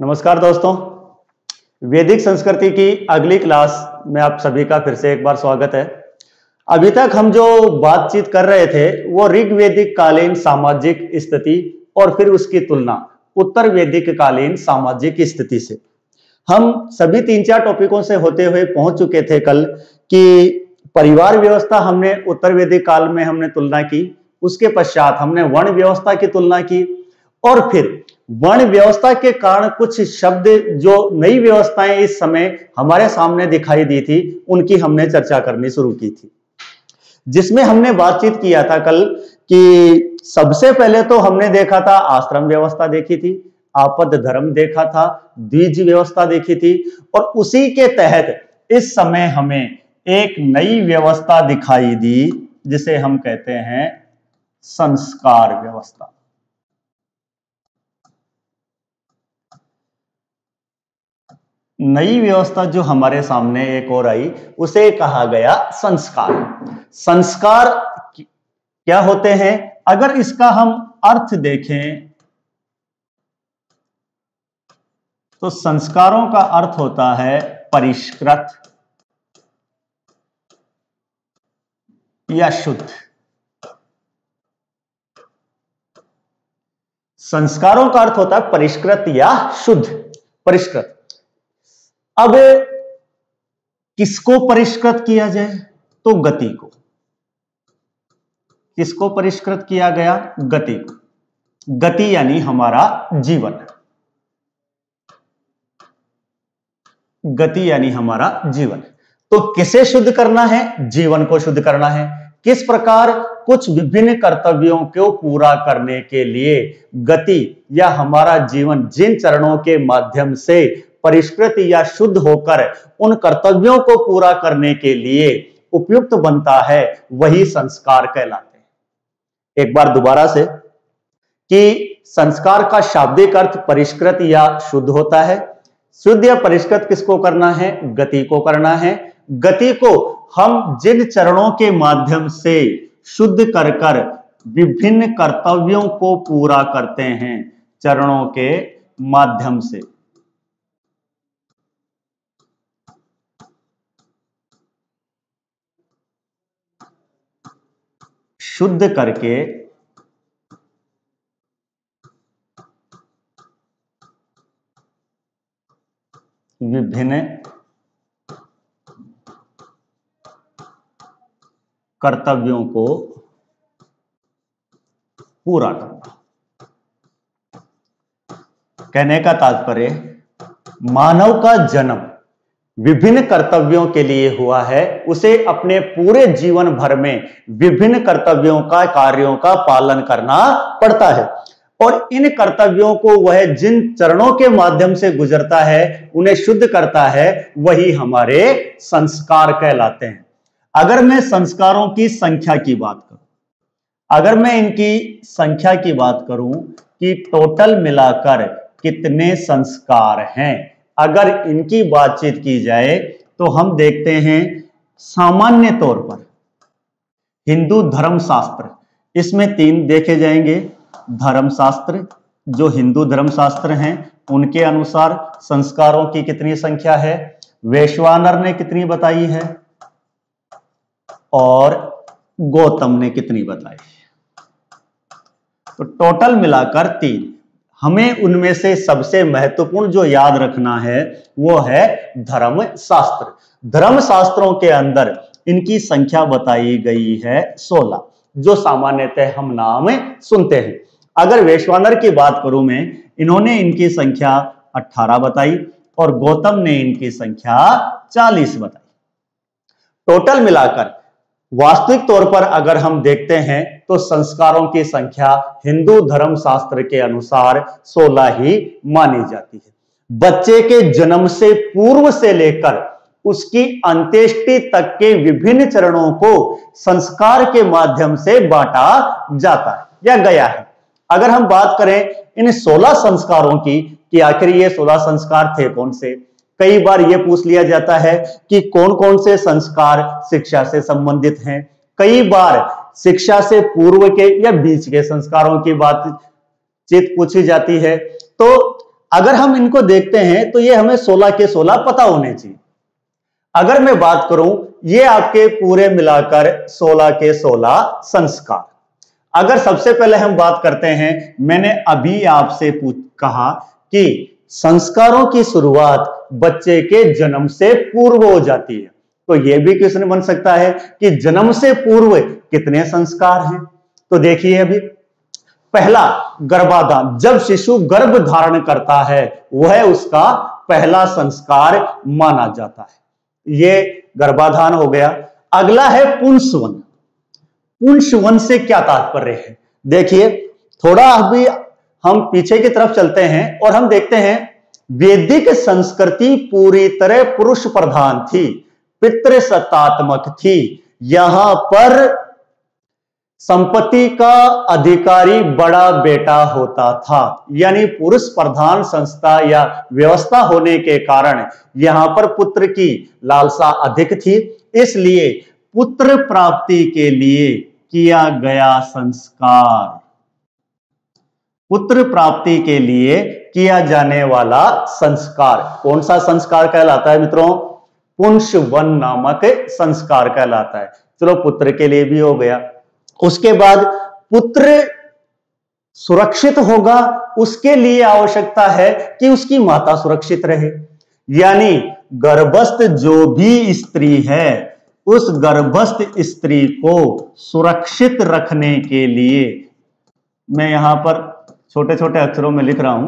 नमस्कार दोस्तों, वैदिक संस्कृति की अगली क्लास में आप सभी का फिर से एक बार स्वागत है। अभी तक हम जो बातचीत कर रहे थे वो ऋग्वैदिक कालीन सामाजिक स्थिति और फिर उसकी तुलना उत्तर वैदिक कालीन सामाजिक स्थिति से। हम सभी 3-4 टॉपिकों से होते हुए पहुंच चुके थे कल कि परिवार व्यवस्था हमने उत्तर वैदिक काल में हमने तुलना की, उसके पश्चात हमने वर्ण व्यवस्था की तुलना की और फिर वर्ण व्यवस्था के कारण कुछ शब्द जो नई व्यवस्थाएं इस समय हमारे सामने दिखाई दी थी उनकी हमने चर्चा करनी शुरू की थी, जिसमें हमने बातचीत किया था कल कि सबसे पहले तो हमने देखा था आश्रम व्यवस्था देखी थी, आपद धर्म देखा था, द्विज व्यवस्था देखी थी और उसी के तहत इस समय हमें एक नई व्यवस्था दिखाई दी जिसे हम कहते हैं संस्कार व्यवस्था। नई व्यवस्था जो हमारे सामने एक और आई उसे कहा गया संस्कार। संस्कार क्या होते हैं? अगर इसका हम अर्थ देखें तो संस्कारों का अर्थ होता है परिष्कृत या शुद्ध। संस्कारों का अर्थ होता है परिष्कृत या शुद्ध। परिष्कृत, अब किसको परिष्कृत किया जाए? तो गति को। किसको परिष्कृत किया गया? गति को। गति यानी हमारा जीवन। गति यानी हमारा जीवन। तो किसे शुद्ध करना है? जीवन को शुद्ध करना है। किस प्रकार? कुछ विभिन्न कर्तव्यों को पूरा करने के लिए गति या हमारा जीवन जिन चरणों के माध्यम से परिष्कृत या शुद्ध होकर उन कर्तव्यों को पूरा करने के लिए उपयुक्त बनता है वही संस्कार कहलाते हैं। एक बार दोबारा से कि संस्कार का शाब्दिक अर्थ परिष्कृत या शुद्ध होता है। शुद्ध या परिष्कृत किसको करना है? गति को करना है। गति को हम जिन चरणों के माध्यम से शुद्ध कर कर विभिन्न कर्तव्यों को पूरा करते हैं, चरणों के माध्यम से शुद्ध करके विभिन्न कर्तव्यों को पूरा करना। कहने का तात्पर्य, मानव का जन्म विभिन्न कर्तव्यों के लिए हुआ है, उसे अपने पूरे जीवन भर में विभिन्न कर्तव्यों का कार्यों का पालन करना पड़ता है और इन कर्तव्यों को वह जिन चरणों के माध्यम से गुजरता है उन्हें शुद्ध करता है, वही हमारे संस्कार कहलाते हैं। अगर मैं संस्कारों की संख्या की बात करूं, अगर मैं इनकी संख्या की बात करूं कि टोटल मिलाकर कितने संस्कार हैं, अगर इनकी बातचीत की जाए तो हम देखते हैं सामान्य तौर पर हिंदू धर्मशास्त्र, इसमें 3 देखे जाएंगे। धर्मशास्त्र, जो हिंदू धर्मशास्त्र हैं उनके अनुसार संस्कारों की कितनी संख्या है, वैश्वानर ने कितनी बताई है और गौतम ने कितनी बताई है। तो टोटल मिलाकर 3। हमें उनमें से सबसे महत्वपूर्ण जो याद रखना है वो है धर्मशास्त्र। धर्मशास्त्रों के अंदर इनकी संख्या बताई गई है 16, जो सामान्यतः हम नाम सुनते हैं। अगर वैश्वानर की बात करूं मैं, इन्होंने इनकी संख्या 18 बताई और गौतम ने इनकी संख्या 40 बताई। टोटल मिलाकर वास्तविक तौर पर अगर हम देखते हैं तो संस्कारों की संख्या हिंदू धर्मशास्त्र के अनुसार 16 ही मानी जाती है। बच्चे के जन्म से पूर्व से लेकर उसकी अंत्येष्टि तक के विभिन्न चरणों को संस्कार के माध्यम से बांटा जाता है या गया है। अगर हम बात करें इन 16 संस्कारों की कि आखिर ये 16 संस्कार थे कौन से, कई बार यह पूछ लिया जाता है कि कौन कौन से संस्कार शिक्षा से संबंधित हैं। कई बार शिक्षा से पूर्व के या बीच के संस्कारों की बातचीत पूछी जाती है। तो अगर हम इनको देखते हैं तो ये हमें 16 के 16 पता होने चाहिए। अगर मैं बात करूं, ये आपके पूरे मिलाकर 16 के 16 संस्कार। अगर सबसे पहले हम बात करते हैं, मैंने अभी आपसे कहा कि संस्कारों की शुरुआत बच्चे के जन्म से पूर्व हो जाती है। तो यह भी क्वेश्चन बन सकता है कि जन्म से पूर्व कितने संस्कार हैं। तो देखिए, अभी पहला गर्भाधान, जब शिशु गर्भ धारण करता है वह उसका पहला संस्कार माना जाता है। यह गर्भाधान हो गया। अगला है पुंसवन। पुंसवन से क्या तात्पर्य है? देखिए, थोड़ा अभी हम पीछे की तरफ चलते हैं और हम देखते हैं वैदिक संस्कृति पूरी तरह पुरुष प्रधान थी, पितृसत्तात्मक थी। यहां पर संपत्ति का अधिकारी बड़ा बेटा होता था, यानी पुरुष प्रधान संस्था या व्यवस्था होने के कारण यहां पर पुत्र की लालसा अधिक थी। इसलिए पुत्र प्राप्ति के लिए किया गया संस्कार, पुत्र प्राप्ति के लिए किया जाने वाला संस्कार कौन सा संस्कार कहलाता है मित्रों? पुंसवन नामक संस्कार कहलाता है। चलो, पुत्र के लिए भी हो गया। उसके बाद पुत्र सुरक्षित होगा, उसके लिए आवश्यकता है कि उसकी माता सुरक्षित रहे, यानी गर्भस्थ जो भी स्त्री है उस गर्भस्थ स्त्री को सुरक्षित रखने के लिए, मैं यहां पर छोटे छोटे अक्षरों में लिख रहा हूं,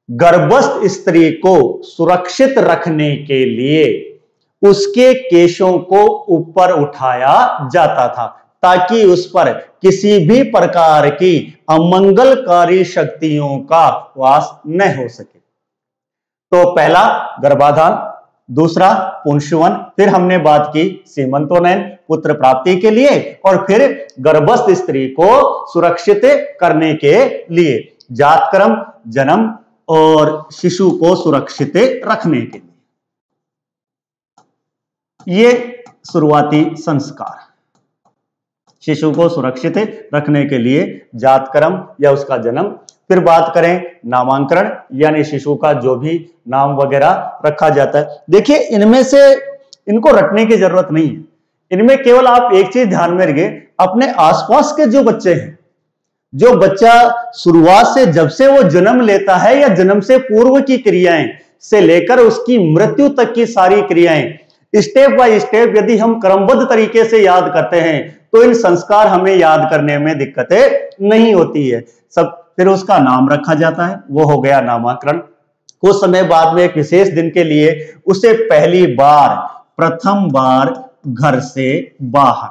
गर्भस्थ स्त्री को सुरक्षित रखने के लिए उसके केशों को ऊपर उठाया जाता था ताकि उस पर किसी भी प्रकार की अमंगलकारी शक्तियों का वास न हो सके। तो पहला गर्भाधान, दूसरा पुंसवन, फिर हमने बात की सीमंतोनयन पुत्र प्राप्ति के लिए, और फिर गर्भस्थ स्त्री को सुरक्षित करने के लिए जातकर्म, जन्म और शिशु को सुरक्षित रखने के लिए। ये शुरुआती संस्कार, शिशु को सुरक्षित रखने के लिए जातकर्म या उसका जन्म। फिर बात करें नामांकरण, यानी शिशु का जो भी नाम वगैरह रखा जाता है। देखिए, इनमें से इनको रटने की जरूरत नहीं है। इनमें केवल आप एक चीज ध्यान में रखिए, अपने आसपास के जो बच्चे हैं, जो बच्चा शुरुआत से जब से वो जन्म लेता है या जन्म से पूर्व की क्रियाएं से लेकर उसकी मृत्यु तक की सारी क्रियाएं स्टेप बाय स्टेप यदि हम क्रमबद्ध तरीके से याद करते हैं तो इन संस्कार हमें याद करने में दिक्कतें नहीं होती है। सब फिर उसका नाम रखा जाता है, वो हो गया नामकरण। कुछ समय बाद में एक विशेष दिन के लिए उसे पहली बार, प्रथम बार घर से बाहर,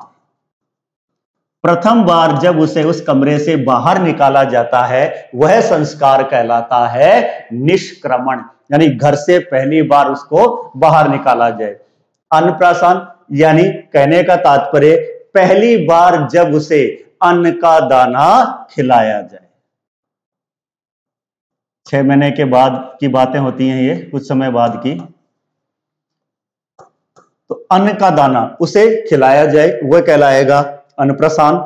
प्रथम बार जब उसे उस कमरे से बाहर निकाला जाता है वह संस्कार कहलाता है निष्क्रमण, यानी घर से पहली बार उसको बाहर निकाला जाए। अन्नप्राशन, यानी कहने का तात्पर्य पहली बार जब उसे अन्न का दाना खिलाया जाए। 6 महीने के बाद की बातें होती हैं, ये कुछ समय बाद की। तो अन्न का दाना उसे खिलाया जाए, वह कहलाएगा अन्नप्राशन।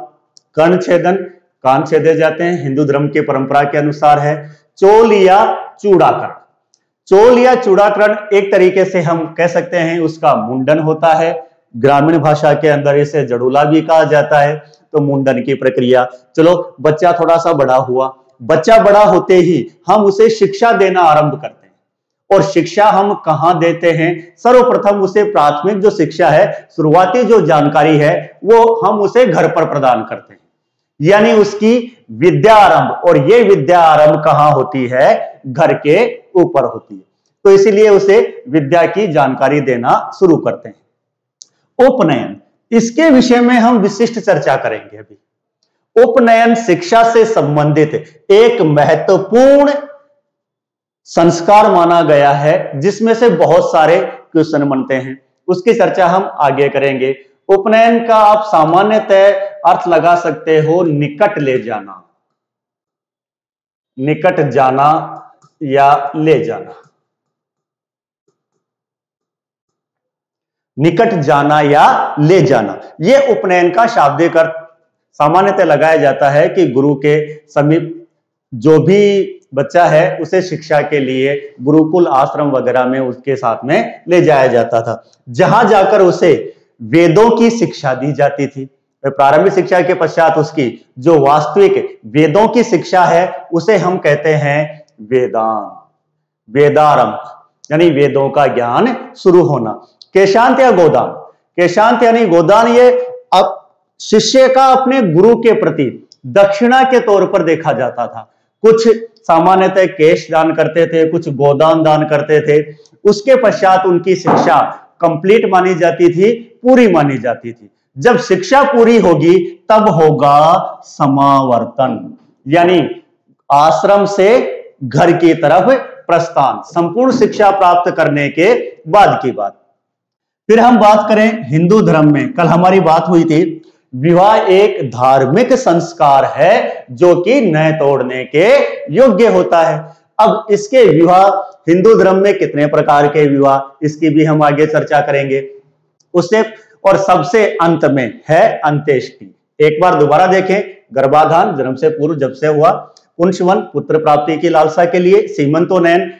कर्ण छेदन, कान छेदे जाते हैं, हिंदू धर्म की परंपरा के अनुसार है। चोल या चूड़ाकरण, चोल या चूड़ाकरण एक तरीके से हम कह सकते हैं उसका मुंडन होता है। ग्रामीण भाषा के अंदर इसे जड़ूला भी कहा जाता है। तो मुंडन की प्रक्रिया, चलो बच्चा थोड़ा सा बड़ा हुआ, बच्चा बड़ा होते ही हम उसे शिक्षा देना आरंभ करते हैं। और शिक्षा हम कहां देते हैं? सर्वप्रथम उसे प्राथमिक जो शिक्षा है, शुरुआती जो जानकारी है, वो हम उसे घर पर प्रदान करते हैं, यानी उसकी विद्या आरंभ। और ये विद्या आरंभ कहां होती है? घर के ऊपर होती है। तो इसीलिए उसे विद्या की जानकारी देना शुरू करते हैं। उपनयन, इसके विषय में हम विशिष्ट चर्चा करेंगे अभी। उपनयन शिक्षा से संबंधित एक महत्वपूर्ण संस्कार माना गया है, जिसमें से बहुत सारे क्वेश्चन बनते हैं। उसकी चर्चा हम आगे करेंगे। उपनयन का आप सामान्यतः अर्थ लगा सकते हो निकट ले जाना, निकट जाना या ले जाना, निकट जाना या ले जाना। यह उपनयन का शाब्दिक अर्थ सामान्यतः लगाया जाता है कि गुरु के समीप जो भी बच्चा है उसे शिक्षा के लिए गुरुकुल आश्रम वगैरह में उसके साथ में ले जाया जाता था, जहां जाकर उसे वेदों की शिक्षा दी जाती थी। प्रारंभिक शिक्षा के पश्चात उसकी जो वास्तविक वेदों की शिक्षा है उसे हम कहते हैं वेदांत, वेदारंभ, यानी वेदों का ज्ञान शुरू होना। केशांत या गोदान, केशांत यानी गोदान, ये अब शिष्य का अपने गुरु के प्रति दक्षिणा के तौर पर देखा जाता था। कुछ सामान्यतः केश दान करते थे, कुछ गोदान दान करते थे। उसके पश्चात उनकी शिक्षा कंप्लीट मानी जाती थी, पूरी मानी जाती थी। जब शिक्षा पूरी होगी तब होगा समावर्तन, यानी आश्रम से घर की तरफ प्रस्थान, संपूर्ण शिक्षा प्राप्त करने के बाद की बात। फिर हम बात करें हिंदू धर्म में, कल हमारी बात हुई थी, विवाह एक धार्मिक संस्कार है जो कि न तोड़ने के योग्य होता है। अब इसके विवाह हिंदू धर्म में कितने प्रकार के विवाह, इसकी भी हम आगे चर्चा करेंगे। उससे और सबसे अंत में है अंत्येष्टि। एक बार दोबारा देखें, गर्भाधान जन्म से पूर्व जब से हुआ, पुंसवन पुत्र प्राप्ति की लालसा के लिए, सीमंतोनयन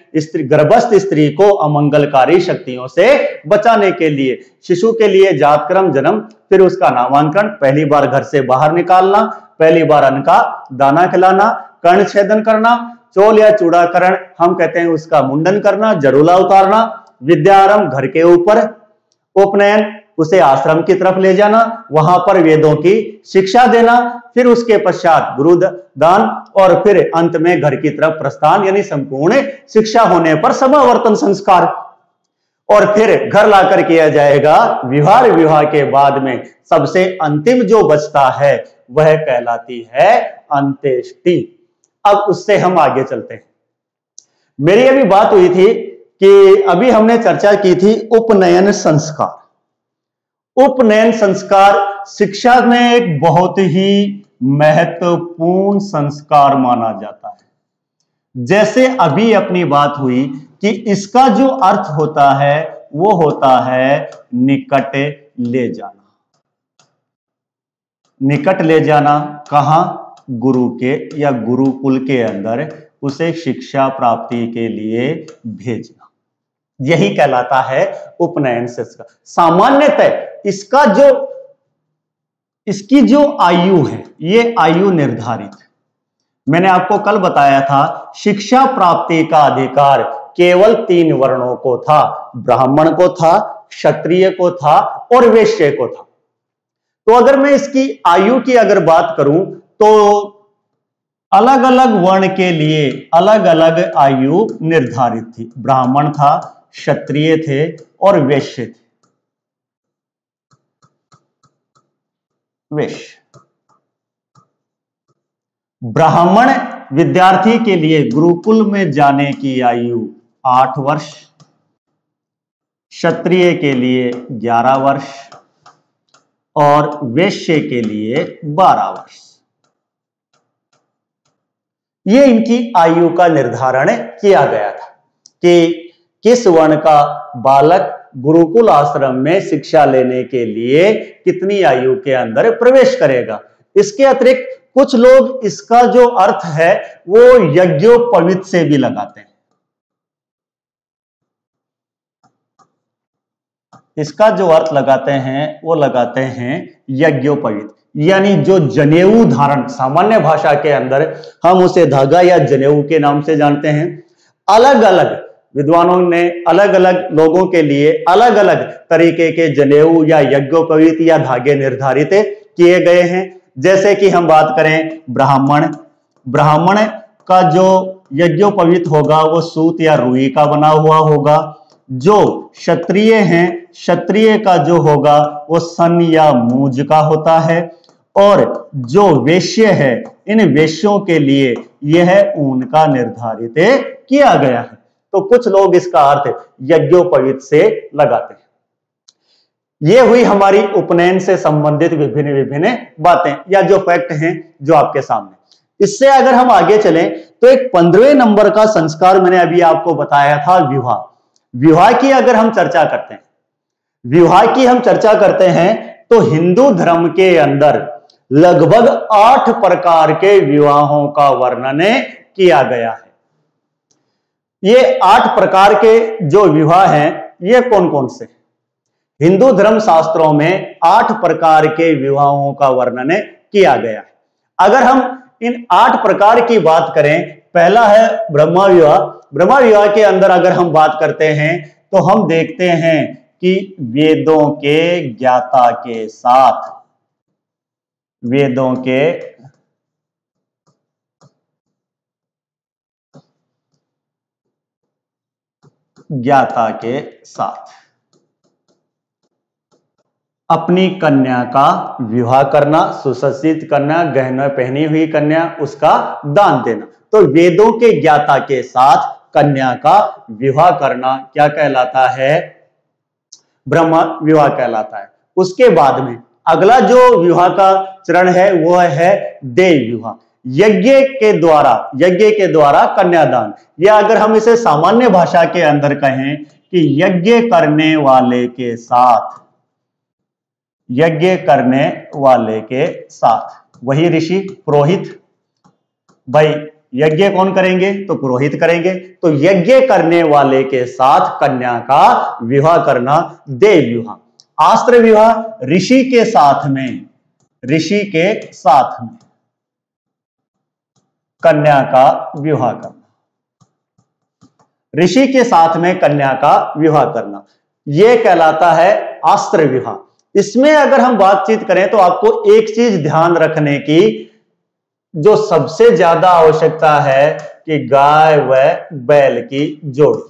गर्भस्थ स्त्री को अमंगलकारी शक्तियों से बचाने के लिए, शिशु के लिए जातक्रम जन्म, फिर उसका नामांकन, पहली बार घर से बाहर निकालना, पहली बार अन्न का दाना खिलाना, कर्ण छेदन करना, चोल या चूड़ाकरण हम कहते हैं उसका मुंडन करना, जरूला उतारना, विद्यारंभ घर के ऊपर, उपनयन उसे आश्रम की तरफ ले जाना, वहां पर वेदों की शिक्षा देना, फिर उसके पश्चात गुरुदान और फिर अंत में घर की तरफ प्रस्थान, यानी संपूर्ण शिक्षा होने पर समावर्तन संस्कार, और फिर घर लाकर किया जाएगा विवाह। विवाह के बाद में सबसे अंतिम जो बचता है वह कहलाती है अंत्येष्टि। अब उससे हम आगे चलते हैं। मेरी अभी बात हुई थी कि अभी हमने चर्चा की थी उपनयन संस्कार। उपनयन संस्कार शिक्षा में एक बहुत ही महत्वपूर्ण संस्कार माना जाता है। जैसे अभी अपनी बात हुई कि इसका जो अर्थ होता है वो होता है निकट ले जाना। निकट ले जाना कहां? गुरु के या गुरुकुल के अंदर उसे शिक्षा प्राप्ति के लिए भेजना, यही कहलाता है उपनयन संस्कार। सामान्यतः इसकी जो आयु है ये आयु निर्धारित है। मैंने आपको कल बताया था शिक्षा प्राप्ति का अधिकार केवल 3 वर्णों को था, ब्राह्मण को था, क्षत्रिय को था और वैश्य को था। तो अगर मैं इसकी आयु की अगर बात करूं तो अलग अलग वर्ण के लिए अलग अलग आयु निर्धारित थी। ब्राह्मण था, क्षत्रिय थे और वैश्य थे। वैश्य ब्राह्मण विद्यार्थी के लिए गुरुकुल में जाने की आयु 8 वर्ष, क्षत्रिय के लिए 11 वर्ष और वैश्य के लिए 12 वर्ष। ये इनकी आयु का निर्धारण किया गया था कि किस वर्ण का बालक गुरुकुल आश्रम में शिक्षा लेने के लिए कितनी आयु के अंदर प्रवेश करेगा। इसके अतिरिक्त कुछ लोग इसका जो अर्थ है वो यज्ञोपवीत से भी लगाते हैं। इसका जो अर्थ लगाते हैं वो लगाते हैं यज्ञोपवीत, यानी जो जनेऊ धारण, सामान्य भाषा के अंदर हम उसे धागा या जनेऊ के नाम से जानते हैं। अलग अलग विद्वानों ने अलग अलग लोगों के लिए अलग अलग तरीके के जनेऊ या यज्ञोपवीत या धागे निर्धारित किए गए हैं। जैसे कि हम बात करें ब्राह्मण का जो यज्ञोपवीत होगा वो सूत या रुई का बना हुआ होगा। जो क्षत्रिय हैं, क्षत्रिय का जो होगा वो सन या मूज का होता है। और जो वैश्य है, इन वैश्यों के लिए यह ऊन का निर्धारित किया गया है। तो कुछ लोग इसका अर्थ यज्ञोपवीत से लगाते हैं। ये हुई हमारी उपनयन से संबंधित विभिन्न विभिन्न बातें या जो फैक्ट हैं जो आपके सामने। इससे अगर हम आगे चलें तो एक 15वें नंबर का संस्कार मैंने अभी आपको बताया था, विवाह। विवाह की अगर हम चर्चा करते हैं, विवाह की हम चर्चा करते हैं तो हिंदू धर्म के अंदर लगभग 8 प्रकार के विवाहों का वर्णन किया गया है। ये 8 प्रकार के जो विवाह हैं, ये कौन कौन से? हिंदू धर्म शास्त्रों में 8 प्रकार के विवाहों का वर्णन किया गया है। अगर हम इन 8 प्रकार की बात करें, पहला है ब्रह्मा विवाह। ब्रह्मा विवाह के अंदर अगर हम बात करते हैं तो हम देखते हैं कि वेदों के ज्ञाता के साथ, वेदों के ज्ञाता के साथ अपनी कन्या का विवाह करना, सुसज्जित कन्या, गहने पहनी हुई कन्या, उसका दान देना। तो वेदों के ज्ञाता के साथ कन्या का विवाह करना क्या कहलाता है? ब्रह्म विवाह कहलाता है। उसके बाद में अगला जो विवाह का चरण है वो है देव विवाह। यज्ञ के द्वारा कन्यादान, या अगर हम इसे सामान्य भाषा के अंदर कहें कि यज्ञ करने वाले के साथ, यज्ञ करने वाले के साथ, वही ऋषि पुरोहित, भाई यज्ञ कौन करेंगे? तो पुरोहित करेंगे। तो यज्ञ करने वाले के साथ कन्या का विवाह करना देव विवाह। आस्त्र विवाह ऋषि के साथ में, ऋषि के साथ में कन्या का विवाह करना, ऋषि के साथ में कन्या का विवाह करना, यह कहलाता है आस्त्र विवाह। इसमें अगर हम बातचीत करें तो आपको एक चीज ध्यान रखने की, जो सबसे ज्यादा आवश्यकता है कि गाय व बैल की जोड़ी।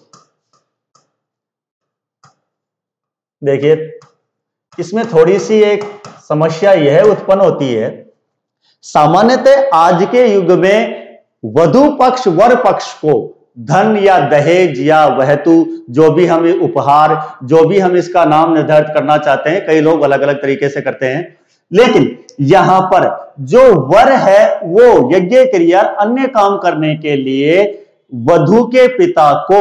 देखिए, इसमें थोड़ी सी एक समस्या यह उत्पन्न होती है, सामान्यतः आज के युग में वधु पक्ष वर पक्ष को धन या दहेज या वहतु, जो भी हम उपहार, जो भी हम इसका नाम निर्धारित करना चाहते हैं, कई लोग अलग अलग तरीके से करते हैं, लेकिन यहां पर जो वर है वो यज्ञ क्रिया अन्य काम करने के लिए वधु के पिता को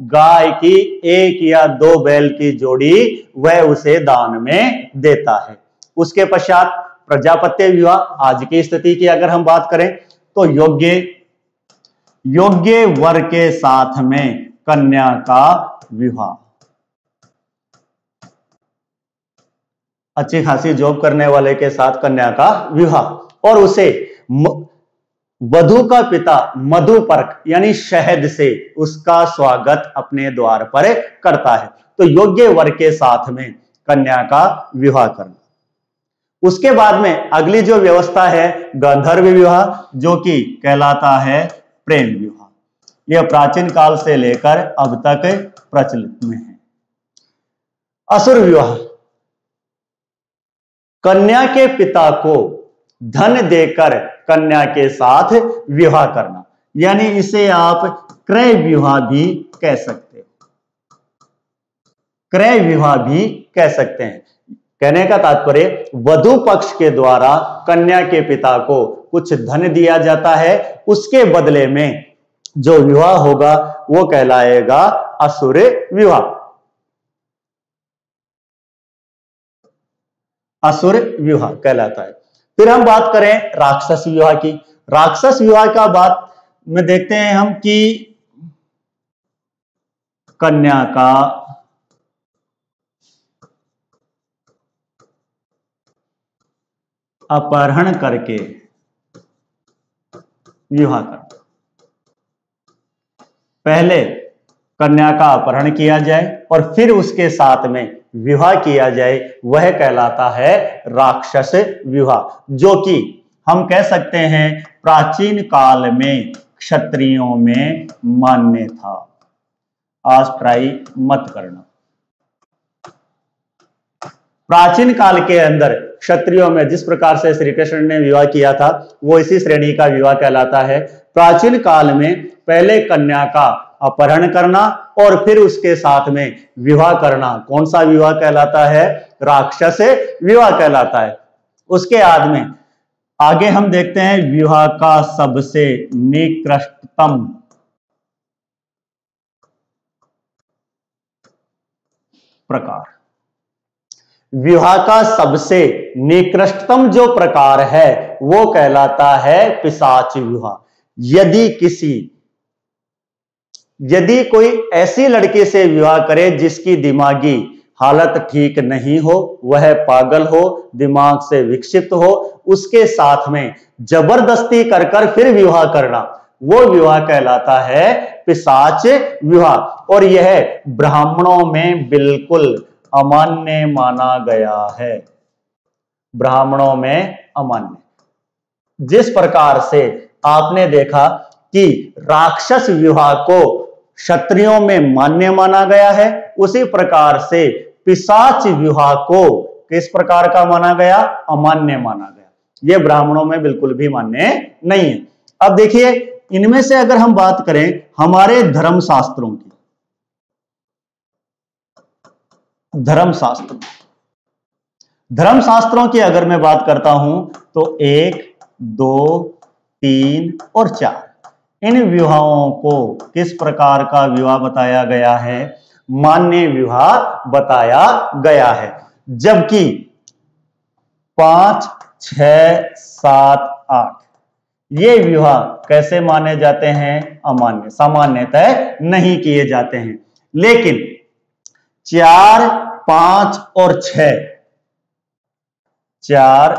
गाय की 1 या 2 बैल की जोड़ी वह उसे दान में देता है। उसके पश्चात प्रजापत्य विवाह, आज की स्थिति की अगर हम बात करें तो योग्य वर के साथ में कन्या का विवाह, अच्छी खासी जॉब करने वाले के साथ कन्या का विवाह, और उसे वधु का पिता मधुपर्क यानी शहद से उसका स्वागत अपने द्वार पर करता है। तो योग्य वर के साथ में कन्या का विवाह करना। उसके बाद में अगली जो व्यवस्था है गांधर्व विवाह, जो कि कहलाता है प्रेम विवाह। यह प्राचीन काल से लेकर अब तक प्रचलित में है। असुर विवाह, कन्या के पिता को धन देकर कन्या के साथ विवाह करना, यानी इसे आप क्रय विवाह भी कह सकते हो, क्रय विवाह भी कह सकते हैं। कहने का तात्पर्य, वधु पक्ष के द्वारा कन्या के पिता को कुछ धन दिया जाता है, उसके बदले में जो विवाह होगा वो कहलाएगा असुर विवाह। असुर विवाह कहलाता है। फिर हम बात करें राक्षस विवाह की। राक्षस विवाह का बात में देखते हैं हम कि कन्या का अपहरण करके विवाह करना। पहले कन्या का अपहरण किया जाए और फिर उसके साथ में विवाह किया जाए, वह कहलाता है राक्षस विवाह, जो कि हम कह सकते हैं प्राचीन काल में क्षत्रियों में मान्य था। आज ट्राई मत करना। प्राचीन काल के अंदर क्षत्रियों में जिस प्रकार से श्री कृष्ण ने विवाह किया था वो इसी श्रेणी का विवाह कहलाता है। प्राचीन काल में पहले कन्या का अपहरण करना और फिर उसके साथ में विवाह करना कौन सा विवाह कहलाता है? राक्षस विवाह कहलाता है। उसके बाद में आगे हम देखते हैं विवाह का सबसे निकृष्टतम प्रकार। विवाह का सबसे निकृष्टतम जो प्रकार है वो कहलाता है पिशाच विवाह। यदि किसी यदि कोई ऐसी लड़की से विवाह करे जिसकी दिमागी हालत ठीक नहीं हो, वह पागल हो, दिमाग से विक्षिप्त हो, उसके साथ में जबरदस्ती कर कर फिर विवाह करना, वो विवाह कहलाता है पिशाच विवाह। और यह ब्राह्मणों में बिल्कुल अमान्य माना गया है, ब्राह्मणों में अमान्य। जिस प्रकार से आपने देखा कि राक्षस विवाह को क्षत्रियों में मान्य माना गया है, उसी प्रकार से पिशाच विवाह को किस प्रकार का माना गया? अमान्य माना गया। यह ब्राह्मणों में बिल्कुल भी मान्य नहीं है। अब देखिए, इनमें से अगर हम बात करें हमारे धर्मशास्त्रों की, धर्मशास्त्रों की अगर मैं बात करता हूं तो 1, 2, 3 और 4 इन विवाहों को किस प्रकार का विवाह बताया गया है? मान्य विवाह बताया गया है। जबकि 5, 6, 7, 8 ये विवाह कैसे माने जाते हैं? अमान्य, सामान्यतः नहीं किए जाते हैं। लेकिन 4, 5 और 6, 4,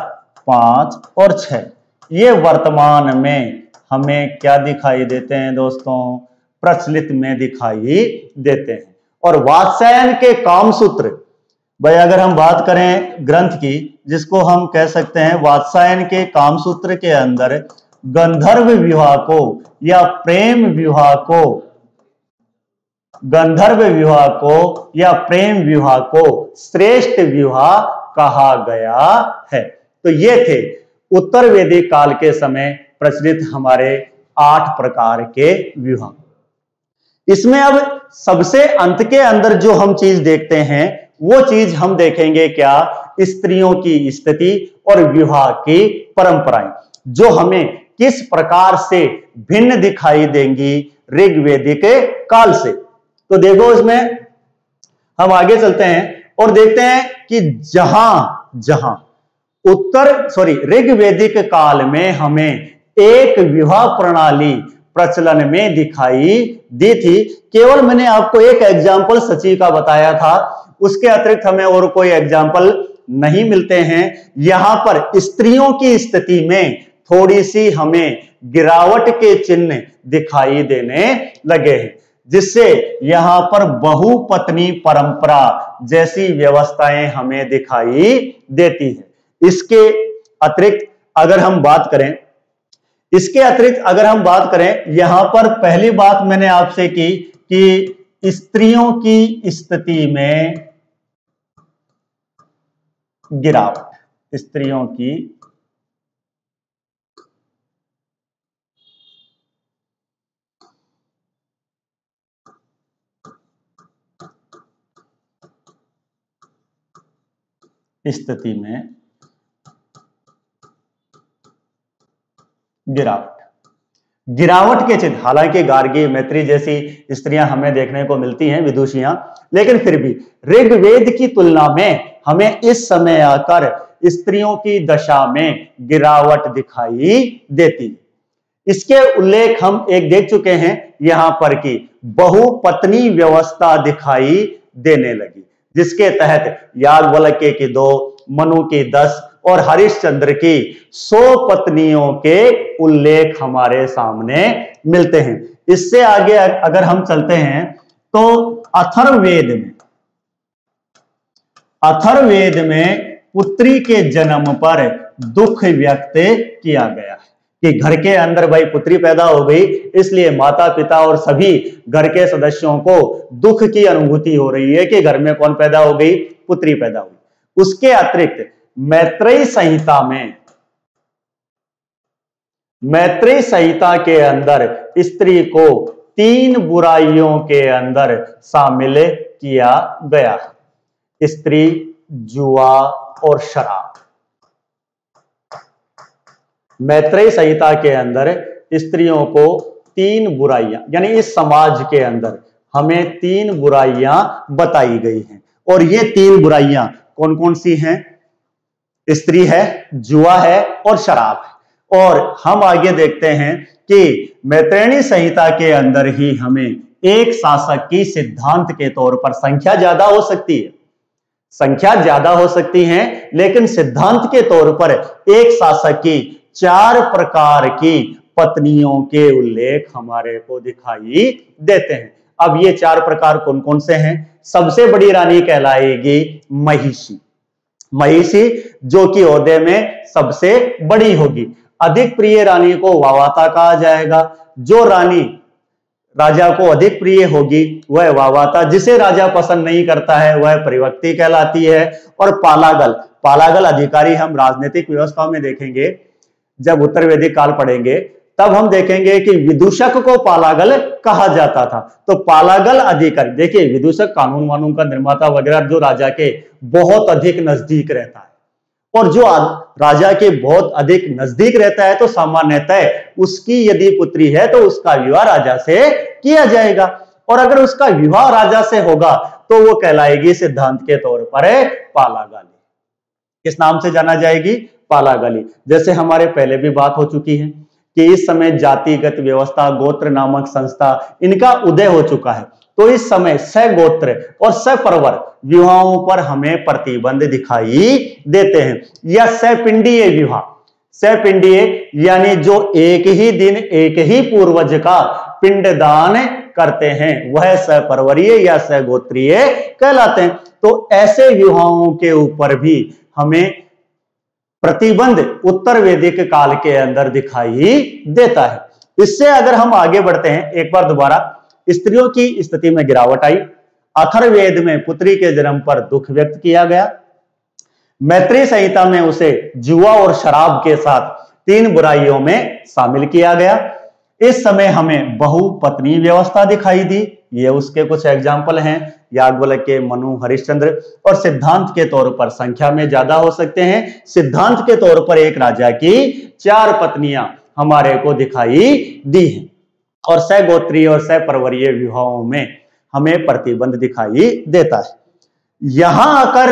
5 और 6 ये वर्तमान में हमें क्या दिखाई देते हैं दोस्तों? प्रचलित में दिखाई देते हैं। और वात्स्यायन के कामसूत्र, भाई अगर हम बात करें ग्रंथ की, जिसको हम कह सकते हैं वात्स्यायन के कामसूत्र के अंदर गंधर्व विवाह को या प्रेम विवाह को, गंधर्व विवाह को या प्रेम विवाह को श्रेष्ठ विवाह कहा गया है। तो ये थे उत्तर वैदिक काल के समय प्रचलित हमारे 8 प्रकार के विवाह। इसमें अब सबसे अंत के अंदर जो हम चीज देखते हैं, वो चीज हम देखेंगे क्या? स्त्रियों की स्थिति और विवाह की परंपराएं, जो हमें किस प्रकार से भिन्न दिखाई देंगी ऋग्वेदिक काल से। तो देखो, इसमें हम आगे चलते हैं और देखते हैं कि जहां ऋग्वेदिक काल में हमें एक विवाह प्रणाली प्रचलन में दिखाई दी थी। केवल मैंने आपको एक एग्जाम्पल सची का बताया था, उसके अतिरिक्त हमें और कोई एग्जाम्पल नहीं मिलते हैं। यहां पर स्त्रियों की स्थिति में थोड़ी सी हमें गिरावट के चिन्ह दिखाई देने लगे हैं, जिससे यहां पर बहुपत्नी परंपरा जैसी व्यवस्थाएं हमें दिखाई देती है। इसके अतिरिक्त अगर हम बात करें, यहां पर पहली बात मैंने आपसे की कि स्त्रियों की स्थिति में गिरावट, स्त्रियों की स्थिति में गिरावट के चिन्ह, हालांकि गार्गी, मैत्री जैसी स्त्रियां हमें देखने को मिलती हैं, विदुषियां, लेकिन फिर भी ऋग्वेद की तुलना में हमें इस समय आकर स्त्रियों की दशा में गिरावट दिखाई देती। इसके उल्लेख हम एक देख चुके हैं यहां पर कि बहुपत्नी व्यवस्था दिखाई देने लगी, जिसके तहत याज्ञवल्क्य की 2, मनु की 10 और हरिश्चंद्र की 100 पत्नियों के उल्लेख हमारे सामने मिलते हैं। इससे आगे अगर हम चलते हैं तो अथर्ववेद में पुत्री के जन्म पर दुख व्यक्त किया गया है कि घर के अंदर भाई पुत्री पैदा हो गई, इसलिए माता पिता और सभी घर के सदस्यों को दुख की अनुभूति हो रही है कि घर में कौन पैदा हो गई? पुत्री पैदा हुई। उसके अतिरिक्त मैत्रेयी संहिता के अंदर स्त्री को 3 बुराइयों के अंदर शामिल किया गया है: स्त्री, जुआ और शराब। मैत्रेयी संहिता के अंदर स्त्रियों को 3 बुराइयां, यानी इस समाज के अंदर हमें 3 बुराइयां बताई गई हैं। और ये 3 बुराइयां कौन कौन सी हैं? स्त्री है, जुआ है और शराब है। और हम आगे देखते हैं कि मैत्रेयी संहिता के अंदर ही हमें एक शासक की सिद्धांत के तौर पर संख्या ज्यादा हो सकती है, संख्या ज्यादा हो सकती है, लेकिन सिद्धांत के तौर पर एक शासक की 4 प्रकार की पत्नियों के उल्लेख हमारे को दिखाई देते हैं। अब ये 4 प्रकार कौन कौन से हैं? सबसे बड़ी रानी कहलाएगी महिषी, महिषी जो कि ओहदे में सबसे बड़ी होगी। अधिक प्रिय रानी को वावाता कहा जाएगा। जो रानी राजा को अधिक प्रिय होगी वह वावाता, जिसे राजा पसंद नहीं करता है वह परिवक्ति कहलाती है। और पालागल, पालागल अधिकारी हम राजनीतिक व्यवस्था में देखेंगे, जब उत्तर वैदिक काल पढ़ेंगे तब हम देखेंगे कि विदूषक को पालागल कहा जाता था। तो पालागल अधिकारी, देखिए विदूषक कानून वानून का निर्माता वगैरह जो राजा के बहुत अधिक नजदीक रहता है, और जो राजा के बहुत अधिक नजदीक रहता है तो सामान्यतः उसकी यदि पुत्री है तो उसका विवाह राजा से किया जाएगा, और अगर उसका विवाह राजा से होगा तो वो कहलाएगी सिद्धांत के तौर पर पालागाली। किस नाम से जाना जाएगी? पालागाली। जैसे हमारे पहले भी बात हो चुकी है कि इस समय जातिगत व्यवस्था, गोत्र नामक संस्था, इनका उदय हो चुका है। तो इस समय सगोत्र और सपरवर विवाहों पर हमें प्रतिबंध दिखाई देते हैं, या सपिंडीय विवाह, सपिंडीय यानी जो एक ही दिन एक ही पूर्वज का पिंडदान करते हैं वह सपरवरीय या सगोत्रीय कहलाते हैं। तो ऐसे विवाहों के ऊपर भी हमें प्रतिबंध उत्तर वैदिक काल के अंदर दिखाई देता है। इससे अगर हम आगे बढ़ते हैं, एक बार दोबारा, स्त्रियों की स्थिति में गिरावट आई। अथर्ववेद में पुत्री के जन्म पर दुख व्यक्त किया गया। मैत्री संहिता में उसे जुआ और शराब के साथ 3 बुराइयों में शामिल किया गया। इस समय हमें बहुपत्नी व्यवस्था दिखाई दी। ये उसके कुछ एग्जाम्पल हैं, याज्ञवल्क्य के, मनु, हरिश्चंद्र। और सिद्धांत के तौर पर संख्या में ज्यादा हो सकते हैं। सिद्धांत के तौर पर एक राजा की 4 पत्नियां हमारे को दिखाई दी हैं। और सगोत्रीय और सपरवरीय विवाहों में हमें प्रतिबंध दिखाई देता है। यहां आकर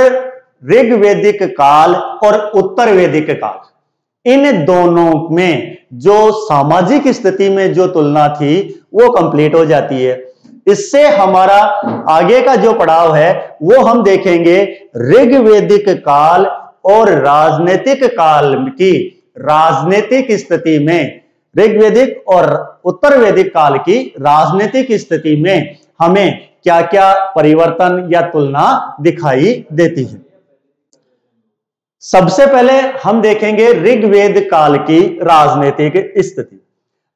ऋग्वैदिक काल और उत्तर वैदिक काल, इन दोनों में जो सामाजिक स्थिति में जो तुलना थी वो कंप्लीट हो जाती है। इससे हमारा आगे का जो पड़ाव है वो हम देखेंगे ऋग्वैदिक काल और राजनीतिक काल की राजनीतिक स्थिति में, ऋग्वैदिक और उत्तर वैदिक काल की राजनीतिक स्थिति में हमें क्या क्या परिवर्तन या तुलना दिखाई देती है। सबसे पहले हम देखेंगे ऋग्वेद काल की राजनीतिक स्थिति।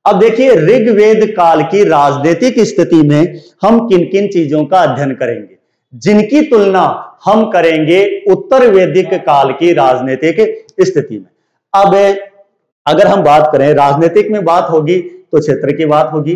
अब देखिए ऋग्वेद काल की राजनीतिक स्थिति में हम किन किन चीजों का अध्ययन करेंगे, जिनकी तुलना हम करेंगे उत्तर वैदिक काल की राजनीतिक स्थिति में। अब अगर हम बात करें, राजनीतिक में बात होगी तो क्षेत्र की बात होगी,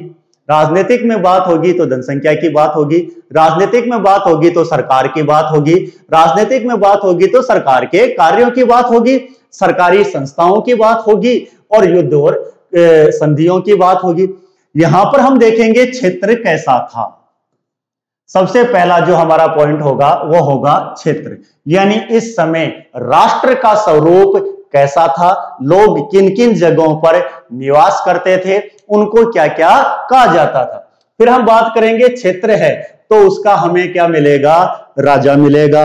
राजनीतिक में बात होगी तो जनसंख्या की बात होगी, राजनीतिक में बात होगी तो सरकार की बात होगी, राजनीतिक में बात होगी तो सरकार के कार्यों की बात होगी, सरकारी संस्थाओं की बात होगी, और युद्ध और संधियों की बात होगी। यहां पर हम देखेंगे क्षेत्र कैसा था। सबसे पहला जो हमारा पॉइंट होगा वो होगा क्षेत्र, यानी इस समय राष्ट्र का स्वरूप कैसा था, लोग किन किन जगहों पर निवास करते थे, उनको क्या क्या कहा जाता था। फिर हम बात करेंगे क्षेत्र है तो उसका हमें क्या मिलेगा, राजा मिलेगा।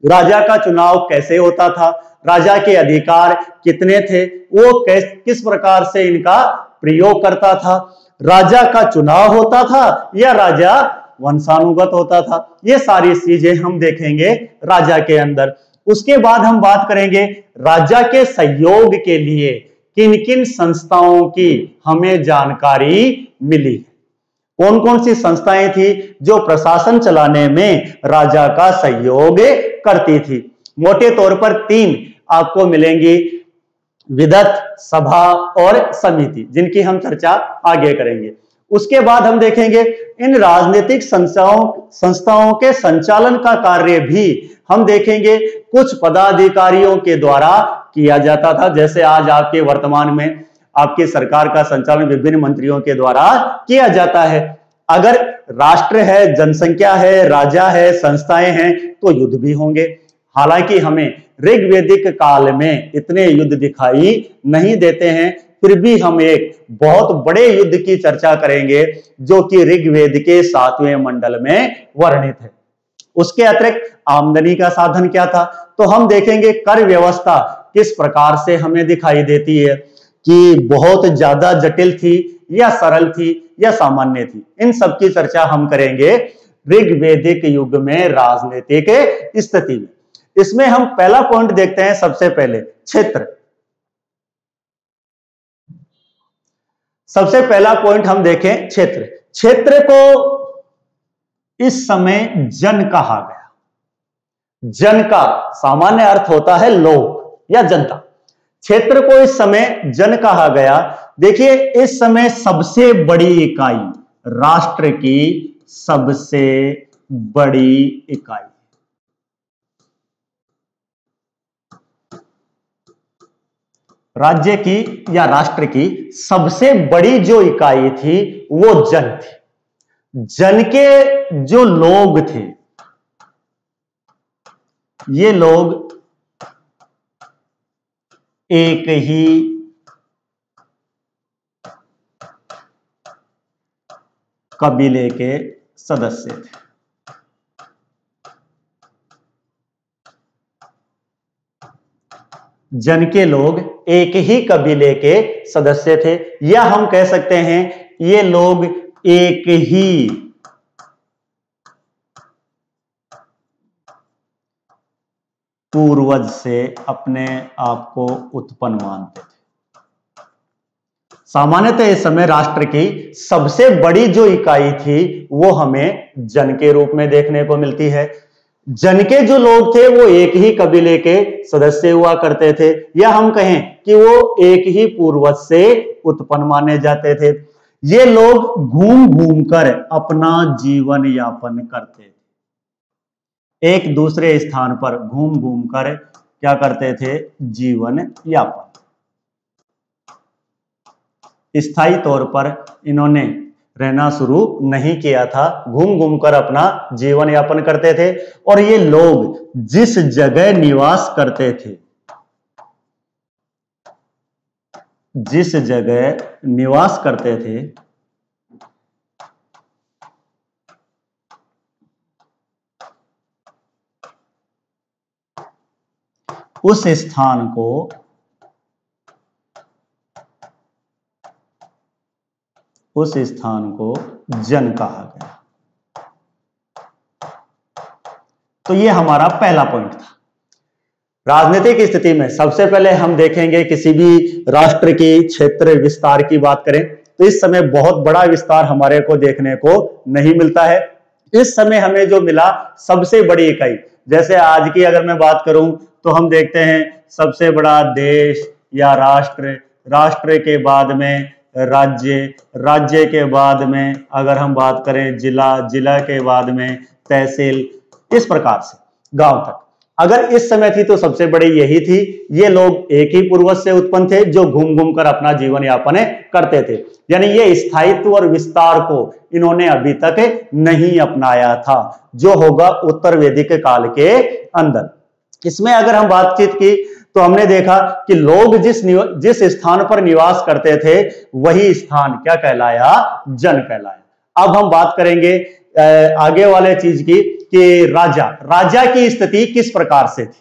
राजा का चुनाव कैसे होता था, राजा के अधिकार कितने थे, वो किस प्रकार से इनका प्रयोग करता था, राजा का चुनाव होता था या राजा वंशानुगत होता था, ये सारी चीजें हम देखेंगे राजा के अंदर। उसके बाद हम बात करेंगे राजा के सहयोग के लिए किन किन संस्थाओं की हमें जानकारी मिली, कौन कौन सी संस्थाएं थी जो प्रशासन चलाने में राजा का सहयोग करती थी। मोटे तौर पर 3 आपको मिलेंगी, विदत, सभा और समिति, जिनकी हम चर्चा आगे करेंगे। उसके बाद हम देखेंगे इन राजनीतिक संस्थाओं के संचालन का कार्य भी हम देखेंगे कुछ पदाधिकारियों के द्वारा किया जाता था। जैसे आज आपके वर्तमान में आपकी सरकार का संचालन विभिन्न मंत्रियों के द्वारा किया जाता है। अगर राष्ट्र है, जनसंख्या है, राजा है, संस्थाएं हैं तो युद्ध भी होंगे। हालांकि हमें ऋग्वैदिक काल में इतने युद्ध दिखाई नहीं देते हैं, फिर भी हम एक बहुत बड़े युद्ध की चर्चा करेंगे जो कि ऋग्वेद के 7वें मंडल में वर्णित है। उसके अतिरिक्त आमदनी का साधन क्या था, तो हम देखेंगे कर व्यवस्था किस प्रकार से हमें दिखाई देती है, कि बहुत ज्यादा जटिल थी या सरल थी या सामान्य थी। इन सब की चर्चा हम करेंगे ऋग्वेदिक युग में राजनीतिक स्थिति में। इसमें हम पहला पॉइंट देखते हैं, सबसे पहले क्षेत्र। सबसे पहला पॉइंट हम देखें क्षेत्र। क्षेत्र को इस समय जन कहा गया। जन का सामान्य अर्थ होता है लोग या जनता। क्षेत्र को इस समय जन कहा गया। देखिए, इस समय सबसे बड़ी इकाई, राष्ट्र की सबसे बड़ी इकाई, राज्य की या राष्ट्र की सबसे बड़ी जो इकाई थी वो जन थी। जन के जो लोग थे, ये लोग एक ही कबीले के सदस्य थे। जन के लोग एक ही कबीले के सदस्य थे, या हम कह सकते हैं ये लोग एक ही पूर्वज से अपने आप को उत्पन्न मानते थे। सामान्यतः इस समय राष्ट्र की सबसे बड़ी जो इकाई थी वो हमें जन के रूप में देखने को मिलती है। जन के जो लोग थे वो एक ही कबीले के सदस्य हुआ करते थे, या हम कहें कि वो एक ही पूर्वज से उत्पन्न माने जाते थे। ये लोग घूम घूम कर अपना जीवन यापन करते थे। एक दूसरे स्थान पर घूम घूम कर क्या करते थे? जीवन यापन। स्थायी तौर पर इन्होंने रहना शुरू नहीं किया था, घूम घूम कर अपना जीवन यापन करते थे। और ये लोग जिस जगह निवास करते थे, जिस जगह निवास करते थे, उस स्थान को जन कहा गया। तो ये हमारा पहला पॉइंट था। राजनीतिक स्थिति में सबसे पहले हम देखेंगे, किसी भी राष्ट्र की क्षेत्र विस्तार की बात करें तो इस समय बहुत बड़ा विस्तार हमारे को देखने को नहीं मिलता है। इस समय हमें जो मिला सबसे बड़ी इकाई, जैसे आज की अगर मैं बात करूं तो हम देखते हैं सबसे बड़ा देश या राष्ट्र, राष्ट्र के बाद में राज्य, राज्य के बाद में अगर हम बात करें जिला, जिला के बाद में तहसील, इस प्रकार से गांव तक। अगर इस समय थी तो सबसे बड़ी यही थी। ये लोग एक ही पूर्वज से उत्पन्न थे जो घूम घूम कर अपना जीवन यापन करते थे। यानी ये स्थायित्व और विस्तार को इन्होंने अभी तक नहीं अपनाया था, जो होगा उत्तर वैदिक काल के अंदर। इसमें अगर हम बातचीत की तो हमने देखा कि लोग जिस स्थान पर निवास करते थे वही स्थान क्या कहलाया? जन कहलाया। अब हम बात करेंगे आगे वाले चीज की कि राजा की स्थिति किस प्रकार से थी।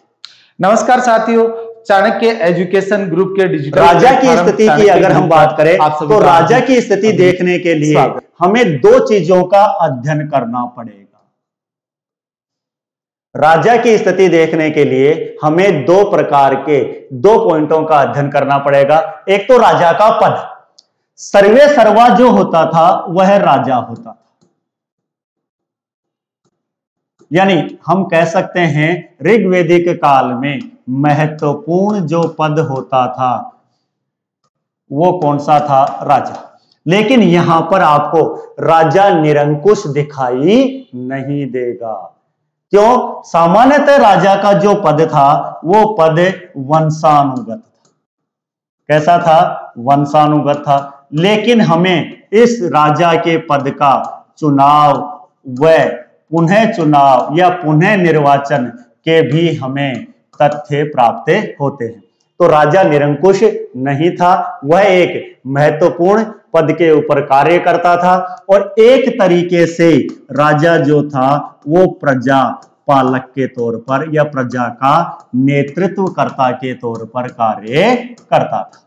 नमस्कार साथियों, चाणक्य एजुकेशन ग्रुप के डिजिटल राजा की स्थिति की अगर हम बात करें तो राजा की स्थिति देखने के लिए हमें दो चीजों का अध्ययन करना पड़ेगा। राजा की स्थिति देखने के लिए हमें दो प्रकार के, दो पॉइंटों का अध्ययन करना पड़ेगा। एक तो राजा का पद, सर्वे सर्वा जो होता था वह राजा होता था। यानी हम कह सकते हैं ऋग्वेदिक काल में महत्वपूर्ण जो पद होता था वो कौन सा था? राजा। लेकिन यहां पर आपको राजा निरंकुश दिखाई नहीं देगा। क्यों? सामान्यतः राजा का जो पद था वो पद वंशानुगत था। कैसा था? वंशानुगत था। लेकिन हमें इस राजा के पद का चुनाव व पुनः चुनाव या पुनः निर्वाचन के भी हमें तथ्य प्राप्त होते हैं। तो राजा निरंकुश नहीं था, वह एक महत्वपूर्ण पद के ऊपर कार्य करता था और एक तरीके से राजा जो था वो प्रजा पालक के तौर पर या प्रजा का नेतृत्वकर्ता के तौर पर कार्य करता था,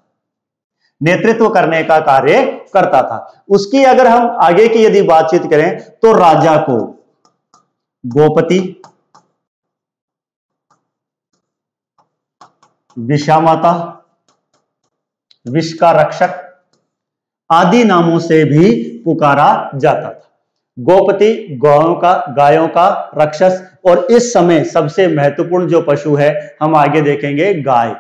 नेतृत्व करने का कार्य करता था। उसकी अगर हम आगे की यदि बातचीत करें तो राजा को गोपति, विषामाता, विष का रक्षक आदि नामों से भी पुकारा जाता था। गोपति गायों का रक्षस, और इस समय सबसे महत्वपूर्ण जो पशु है हम आगे देखेंगे गाय।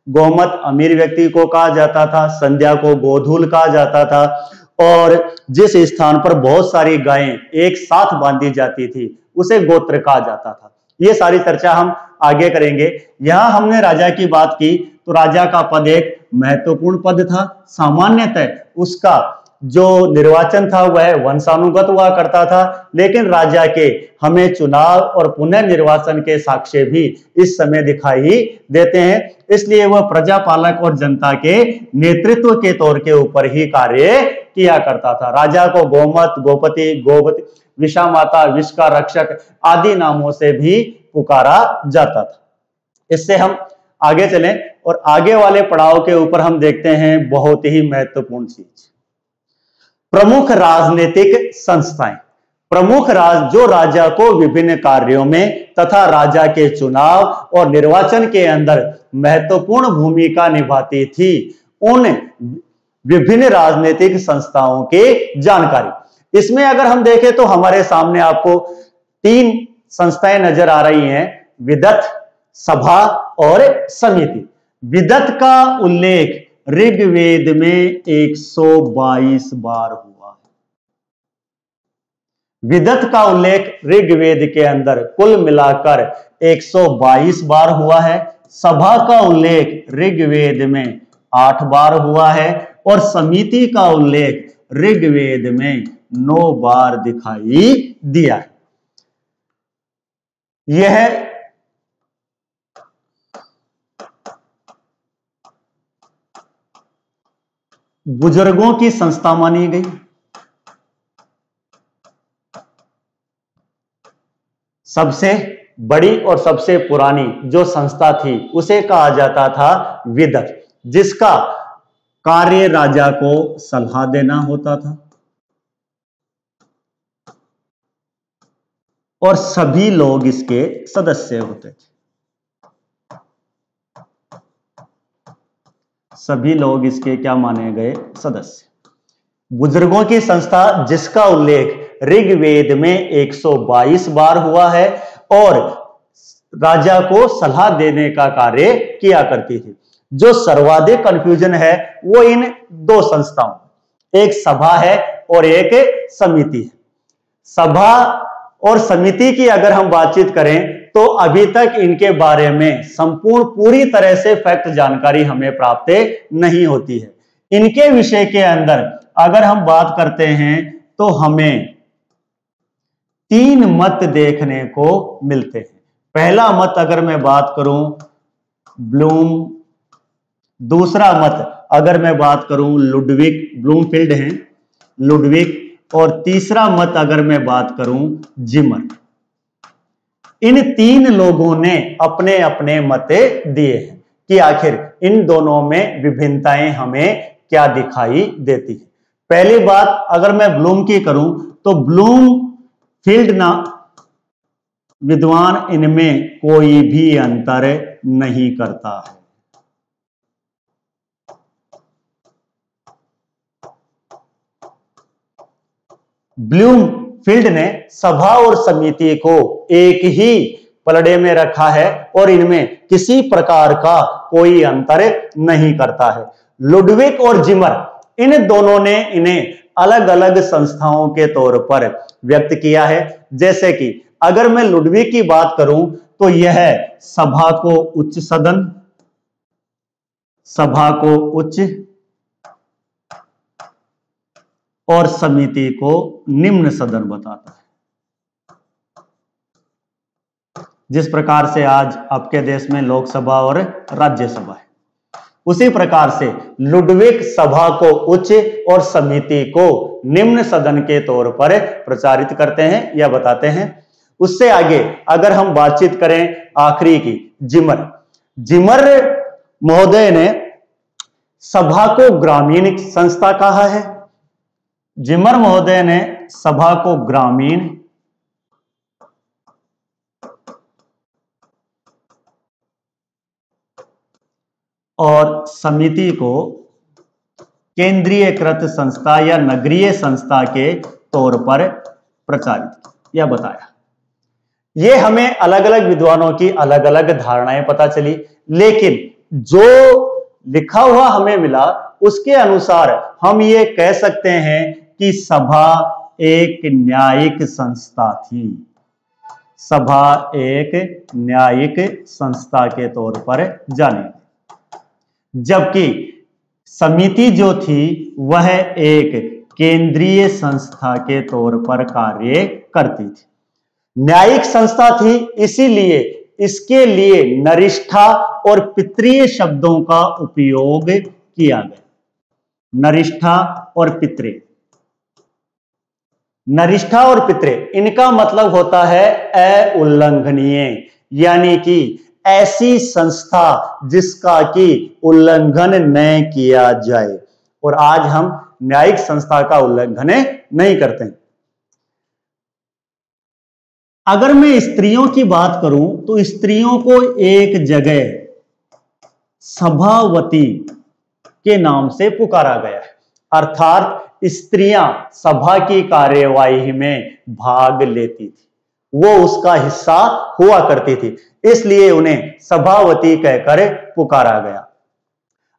गोमत अमीर व्यक्ति को कहा जाता था, संध्या को गोधूल कहा जाता था, और जिस स्थान पर बहुत सारी गायें एक साथ बांधी जाती थी उसे गोत्र कहा जाता था। ये सारी चर्चा हम आगे करेंगे। यहां हमने राजा की बात की तो राजा का पद एक महत्वपूर्ण पद था। सामान्यतः उसका जो निर्वाचन था वह वंशानुगत हुआ करता था, लेकिन राजा के हमें चुनाव और पुनर्निर्वाचन के साक्ष्य भी इस समय दिखाई देते हैं। इसलिए वह प्रजा पालक और जनता के नेतृत्व के तौर के ऊपर ही कार्य किया करता था। राजा को गोमत, गोपति, विषामाता, विष का रक्षक आदि नामों से भी पुकारा जाता था। इससे हम आगे चलें और आगे वाले पड़ाव के ऊपर हम देखते हैं बहुत ही महत्वपूर्ण चीज, प्रमुख राजनीतिक संस्थाएं। प्रमुख जो राजा को विभिन्न कार्यों में तथा राजा के चुनाव और निर्वाचन के अंदर महत्वपूर्ण भूमिका निभाती थी, उन विभिन्न राजनीतिक संस्थाओं की जानकारी। इसमें अगर हम देखें तो हमारे सामने आपको 3 संस्थाएं नजर आ रही हैं, विदत, सभा और समिति। विदत का उल्लेख ऋग्वेद में 122 बार हुआ है। विदत का उल्लेख ऋग्वेद के अंदर कुल मिलाकर 122 बार हुआ है। सभा का उल्लेख ऋग्वेद में 8 बार हुआ है और समिति का उल्लेख ऋग्वेद में 9 बार दिखाई दिया है। यह बुजुर्गों की संस्था मानी गई। सबसे बड़ी और सबसे पुरानी जो संस्था थी उसे कहा जाता था विदत, जिसका कार्य राजा को सलाह देना होता था और सभी लोग इसके सदस्य होते थे। सभी लोग इसके क्या माने गए? सदस्य। बुजुर्गों की संस्था जिसका उल्लेख ऋग्वेद में 122 बार हुआ है और राजा को सलाह देने का कार्य किया करती थी। जो सर्वाधिक कंफ्यूजन है वो इन 2 संस्थाओं, एक सभा है और एक समिति है। सभा और समिति की अगर हम बातचीत करें तो अभी तक इनके बारे में संपूर्ण पूरी तरह से फैक्ट जानकारी हमें प्राप्त नहीं होती है। इनके विषय के अंदर अगर हम बात करते हैं तो हमें 3 मत देखने को मिलते हैं। पहला मत अगर मैं बात करूं ब्लूम, दूसरा मत अगर मैं बात करूं लुडविग, ब्लूमफील्ड हैं लुडविग, और तीसरा मत अगर मैं बात करूं जिमर। इन 3 लोगों ने अपने अपने मत दिए हैं कि आखिर इन दोनों में विभिन्नताएं हमें क्या दिखाई देती है। पहली बात अगर मैं ब्लूम की करूं तो ब्लूमफील्ड ना विद्वान इनमें कोई भी अंतर नहीं करता है। ब्लूमफील्ड ने सभा और समिति को एक ही पलड़े में रखा है और इनमें किसी प्रकार का कोई अंतर नहीं करता है। लुडविग और जिमर इन दोनों ने इन्हें अलग अलग संस्थाओं के तौर पर व्यक्त किया है। जैसे कि अगर मैं लुडविग की बात करूं तो यह सभा को उच्च सदन, सभा को उच्च और समिति को निम्न सदन बताता है। जिस प्रकार से आज आपके देश में लोकसभा और राज्यसभा है। उसी प्रकार से लुड्विक सभा को उच्च और समिति को निम्न सदन के तौर पर प्रचारित करते हैं या बताते हैं। उससे आगे अगर हम बातचीत करें आखिरी की, जिमर महोदय ने सभा को ग्रामीण संस्था कहा है। जिमर महोदय ने सभा को ग्रामीण और समिति को केंद्रीयकृत संस्था या नगरीय संस्था के तौर पर प्रचारित या बताया। ये हमें अलग अलग विद्वानों की अलग अलग धारणाएं पता चली, लेकिन जो लिखा हुआ हमें मिला उसके अनुसार हम ये कह सकते हैं कि सभा एक न्यायिक संस्था थी। सभा एक न्यायिक संस्था के तौर पर जानी, जबकि समिति जो थी वह एक केंद्रीय संस्था के तौर पर कार्य करती थी। न्यायिक संस्था थी, इसीलिए इसके लिए नरिष्ठा और पितृय शब्दों का उपयोग किया गया। नरिष्ठा और पितृय, नरिष्ठा और पितृय इनका मतलब होता है अउल्लंघनीय, यानी कि ऐसी संस्था जिसका कि उल्लंघन न किया जाए। और आज हम न्यायिक संस्था का उल्लंघन नहीं करते। अगर मैं स्त्रियों की बात करूं तो स्त्रियों को एक जगह सभावती के नाम से पुकारा गया है, अर्थात स्त्रियां सभा की कार्यवाही में भाग लेती थी, वो उसका हिस्सा हुआ करती थी, इसलिए उन्हें सभावती कहकर पुकारा गया।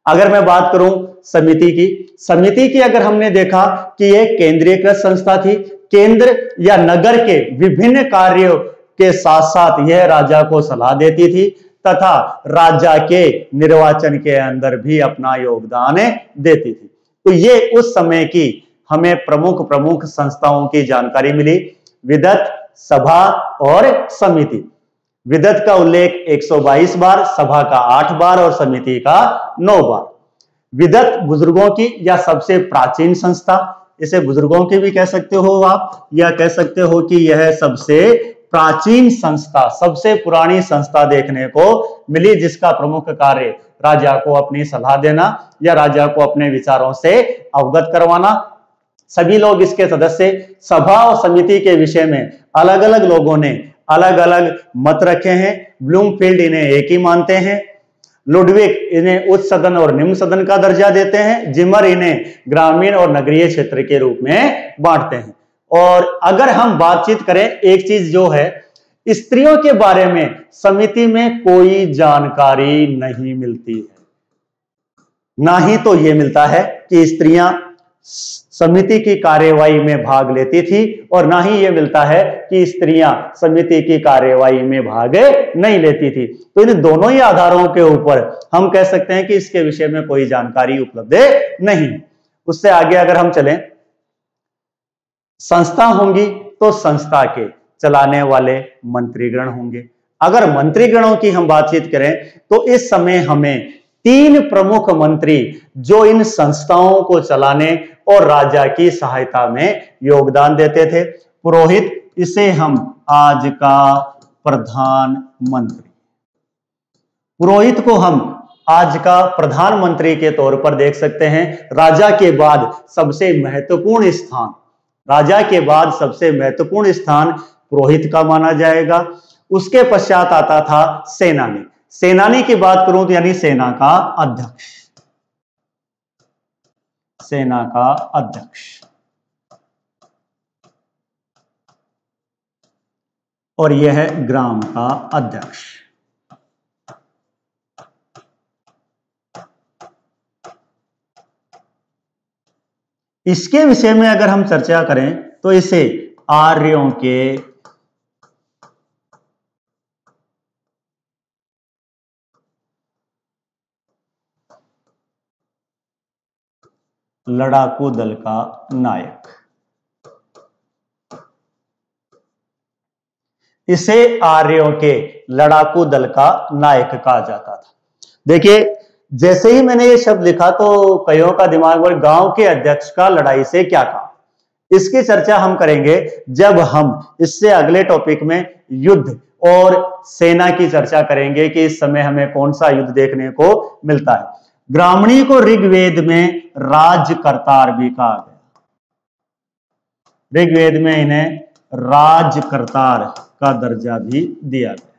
अगर मैं बात करूं समिति की अगर हमने देखा कि एक केंद्रीयकृत संस्था थी, केंद्र या नगर के विभिन्न कार्यों के साथ साथ यह राजा को सलाह देती थी तथा राजा के निर्वाचन के अंदर भी अपना योगदान देती थी। तो ये उस समय की हमें प्रमुख संस्थाओं की जानकारी मिली, विदत, सभा और समिति। विदत का उल्लेख 122 बार, सभा का 8 बार और समिति का 9 बार। विदत बुजुर्गों की या सबसे प्राचीन संस्था, इसे बुजुर्गों की भी कह सकते हो आप, या कह सकते हो कि यह सबसे प्राचीन संस्था, सबसे पुरानी संस्था देखने को मिली, जिसका प्रमुख कार्य राजा को अपनी सलाह देना या राजा को अपने विचारों से अवगत करवाना। सभी लोग इसके सदस्य। सभा और समिति के विषय में अलग अलग लोगों ने अलग अलग मत रखे हैं। ब्लूमफील्ड इन्हें एक ही मानते हैं, लुड्विक इन्हें उच्च सदन और निम्न सदन का दर्जा देते हैं, जिमर इन्हें ग्रामीण और नगरीय क्षेत्र के रूप में बांटते हैं। और अगर हम बातचीत करें, एक चीज जो है, स्त्रियों के बारे में समिति में कोई जानकारी नहीं मिलती है, ना ही तो यह मिलता है कि स्त्रियां समिति की कार्यवाही में भाग लेती थी, और ना ही यह मिलता है कि स्त्रियां समिति की कार्यवाही में भाग नहीं लेती थी। तो इन दोनों ही आधारों के ऊपर हम कह सकते हैं कि इसके विषय में कोई जानकारी उपलब्ध नहीं। उससे आगे अगर हम चलें, संस्था होंगी तो संस्था के चलाने वाले मंत्रीगण होंगे। अगर मंत्रीगणों की हम बातचीत करें तो इस समय हमें 3 प्रमुख मंत्री जो इन संस्थाओं को चलाने और राजा की सहायता में योगदान देते थे। पुरोहित, इसे हम आज का प्रधानमंत्री, पुरोहित को हम आज का प्रधानमंत्री के तौर पर देख सकते हैं। राजा के बाद सबसे महत्वपूर्ण स्थान, राजा के बाद सबसे महत्वपूर्ण स्थान पुरोहित का माना जाएगा। उसके पश्चात आता था सेनानी। सेनानी की बात करूं तो यानी सेना का अध्यक्ष, सेना का अध्यक्ष। और यह है ग्राम का अध्यक्ष। इसके विषय में अगर हम चर्चा करें तो इसे आर्यों के लड़ाकू दल का नायक, इसे आर्यों के लड़ाकू दल का नायक कहा जाता था। देखिए, जैसे ही मैंने ये शब्द लिखा तो कईयों का दिमाग बोले गांव के अध्यक्ष का लड़ाई से क्या काम। इसकी चर्चा हम करेंगे जब हम इससे अगले टॉपिक में युद्ध और सेना की चर्चा करेंगे कि इस समय हमें कौन सा युद्ध देखने को मिलता है। ग्रामणी को ऋग्वेद में राजकर्तार भी कहा गया। ऋग्वेद में इन्हें राजकर्तार का दर्जा भी दिया गया।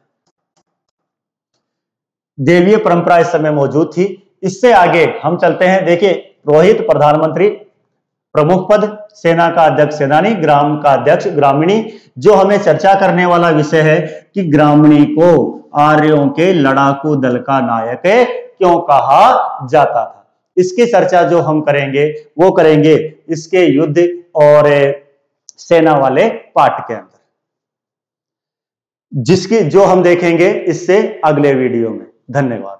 देवीय परंपरा इस समय मौजूद थी। इससे आगे हम चलते हैं। देखिए, रोहित प्रधानमंत्री, प्रमुख पद, सेना का अध्यक्ष सेनानी, ग्राम का अध्यक्ष ग्रामीणी। जो हमें चर्चा करने वाला विषय है कि ग्रामीणी को आर्यों के लड़ाकू दल का नायक क्यों कहा जाता था, इसकी चर्चा जो हम करेंगे वो करेंगे इसके युद्ध और सेना वाले पार्ट के अंदर, जिसकी जो हम देखेंगे इससे अगले वीडियो में। धन्यवाद।